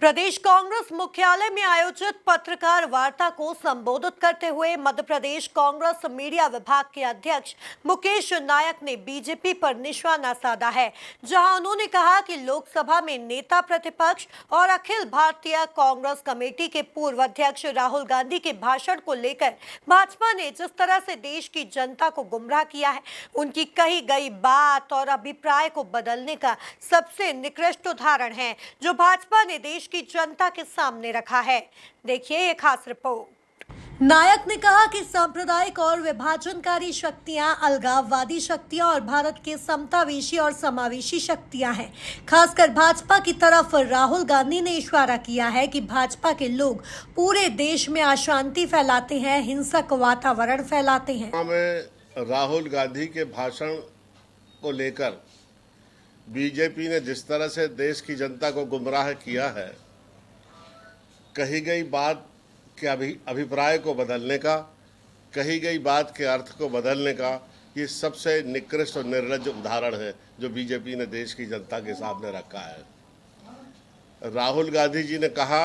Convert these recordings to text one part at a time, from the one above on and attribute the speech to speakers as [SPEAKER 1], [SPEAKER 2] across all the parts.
[SPEAKER 1] प्रदेश कांग्रेस मुख्यालय में आयोजित पत्रकार वार्ता को संबोधित करते हुए मध्य प्रदेश कांग्रेस मीडिया विभाग के अध्यक्ष मुकेश नायक ने बीजेपी पर निशाना साधा है, जहां उन्होंने कहा कि लोकसभा में नेता प्रतिपक्ष और अखिल भारतीय कांग्रेस कमेटी के पूर्व अध्यक्ष राहुल गांधी के भाषण को लेकर भाजपा ने जिस तरह से देश की जनता को गुमराह किया है, उनकी कही गई बात और अभिप्राय को बदलने का सबसे निकृष्ट उदाहरण है जो भाजपा ने देश की जनता के सामने रखा है। देखिए ये खास रिपोर्ट। नायक ने कहा कि सांप्रदायिक और विभाजनकारी शक्तियां अलगाववादी शक्तियां और भारत के समतावेशी और समावेशी शक्तियां हैं। खासकर भाजपा की तरफ राहुल गांधी ने इशारा किया है कि भाजपा के लोग पूरे देश में अशांति फैलाते हैं, हिंसक वातावरण फैलाते हैं।
[SPEAKER 2] में राहुल गांधी के भाषण को लेकर बीजेपी ने जिस तरह से देश की जनता को गुमराह किया है, कही गई बात के अभिप्राय को बदलने का, कही गई बात के अर्थ को बदलने का, ये सबसे निकृष्ट और निर्लज्ज उदाहरण है जो बीजेपी ने देश की जनता के सामने रखा है। राहुल गांधी जी ने कहा,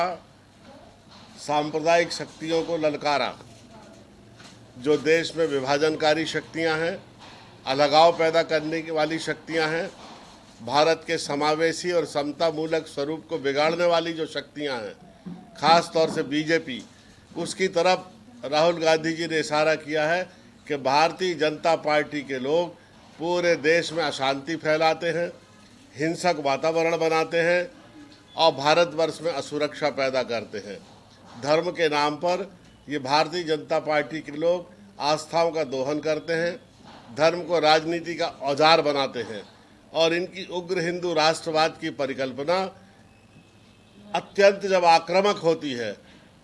[SPEAKER 2] सांप्रदायिक शक्तियों को ललकारा, जो देश में विभाजनकारी शक्तियां हैं, अलगाव पैदा करने वाली शक्तियां हैं, भारत के समावेशी और समता मूलक स्वरूप को बिगाड़ने वाली जो शक्तियां हैं, खास तौर से बीजेपी, उसकी तरफ राहुल गांधी जी ने इशारा किया है कि भारतीय जनता पार्टी के लोग पूरे देश में अशांति फैलाते हैं, हिंसक वातावरण बनाते हैं और भारतवर्ष में असुरक्षा पैदा करते हैं। धर्म के नाम पर ये भारतीय जनता पार्टी के लोग आस्थाओं का दोहन करते हैं, धर्म को राजनीति का औजार बनाते हैं और इनकी उग्र हिंदू राष्ट्रवाद की परिकल्पना अत्यंत जब आक्रामक होती है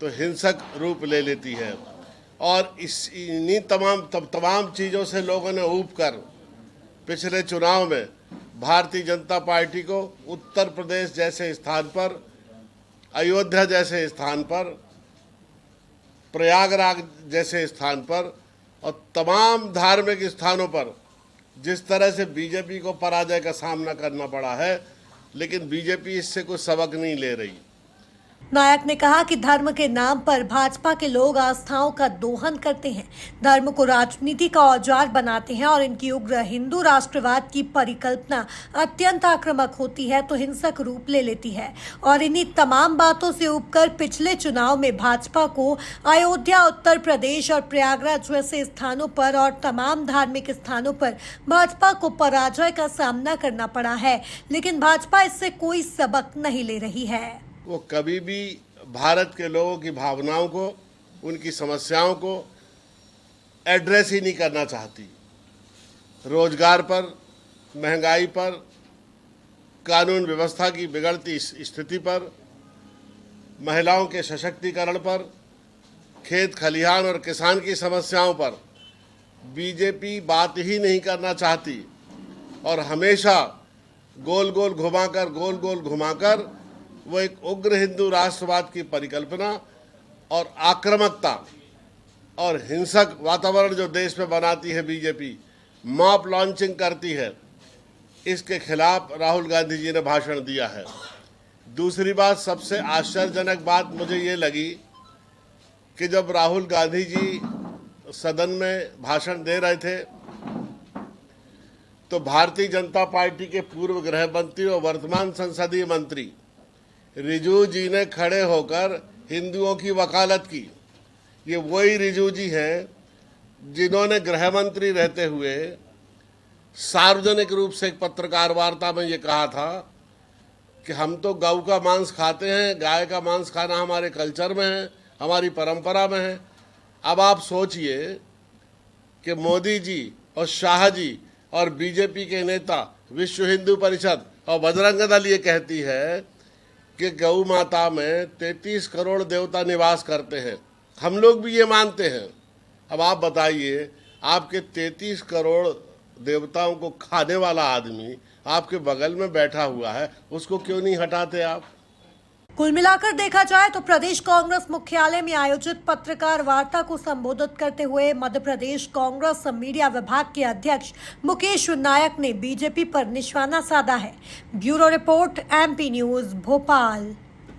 [SPEAKER 2] तो हिंसक रूप ले लेती है। और इन्हीं तमाम चीज़ों से लोगों ने ऊब कर पिछले चुनाव में भारतीय जनता पार्टी को उत्तर प्रदेश जैसे स्थान पर, अयोध्या जैसे स्थान पर, प्रयागराज जैसे स्थान पर और तमाम धार्मिक स्थानों पर जिस तरह से बीजेपी को पराजय का सामना करना पड़ा है, लेकिन बीजेपी इससे कोई सबक नहीं ले रही।
[SPEAKER 1] नायक ने कहा कि धर्म के नाम पर भाजपा के लोग आस्थाओं का दोहन करते हैं, धर्म को राजनीति का औजार बनाते हैं और इनकी उग्र हिंदू राष्ट्रवाद की परिकल्पना अत्यंत आक्रामक होती है तो हिंसक रूप ले लेती है। और इन्हीं तमाम बातों से ऊबकर पिछले चुनाव में भाजपा को अयोध्या, उत्तर प्रदेश और प्रयागराज जैसे स्थानों पर और तमाम धार्मिक स्थानों पर भाजपा को पराजय का सामना करना पड़ा है, लेकिन भाजपा इससे कोई सबक नहीं ले रही है।
[SPEAKER 2] वो कभी भी भारत के लोगों की भावनाओं को, उनकी समस्याओं को एड्रेस ही नहीं करना चाहती। रोजगार पर, महंगाई पर, कानून व्यवस्था की बिगड़ती स्थिति पर, महिलाओं के सशक्तिकरण पर, खेत खलिहान और किसान की समस्याओं पर बीजेपी बात ही नहीं करना चाहती और हमेशा गोल गोल घुमाकर वो एक उग्र हिंदू राष्ट्रवाद की परिकल्पना और आक्रामकता और हिंसक वातावरण जो देश में बनाती है बीजेपी, मॉब लॉन्चिंग करती है, इसके खिलाफ राहुल गांधी जी ने भाषण दिया है। दूसरी बात, सबसे आश्चर्यजनक बात मुझे ये लगी कि जब राहुल गांधी जी सदन में भाषण दे रहे थे तो भारतीय जनता पार्टी के पूर्व गृह मंत्री और वर्तमान संसदीय मंत्री रिजू जी ने खड़े होकर हिंदुओं की वकालत की। ये वही रिजू जी हैं जिन्होंने गृह मंत्री रहते हुए सार्वजनिक रूप से एक पत्रकार वार्ता में ये कहा था कि हम तो गौ का मांस खाते हैं, गाय का मांस खाना हमारे कल्चर में है, हमारी परंपरा में है। अब आप सोचिए कि मोदी जी और शाह जी और बीजेपी के नेता, विश्व हिंदू परिषद और बजरंग दल ये कहती है कि गौ माता में 33 करोड़ देवता निवास करते हैं। हम लोग भी ये मानते हैं। अब आप बताइए, आपके 33 करोड़ देवताओं को खाने वाला आदमी आपके बगल में बैठा हुआ है, उसको क्यों नहीं हटाते आप?
[SPEAKER 1] कुल मिलाकर देखा जाए तो प्रदेश कांग्रेस मुख्यालय में आयोजित पत्रकार वार्ता को संबोधित करते हुए मध्य प्रदेश कांग्रेस मीडिया विभाग के अध्यक्ष मुकेश नायक ने बीजेपी पर निशाना साधा है। Bureau report, MP news, Bhopal.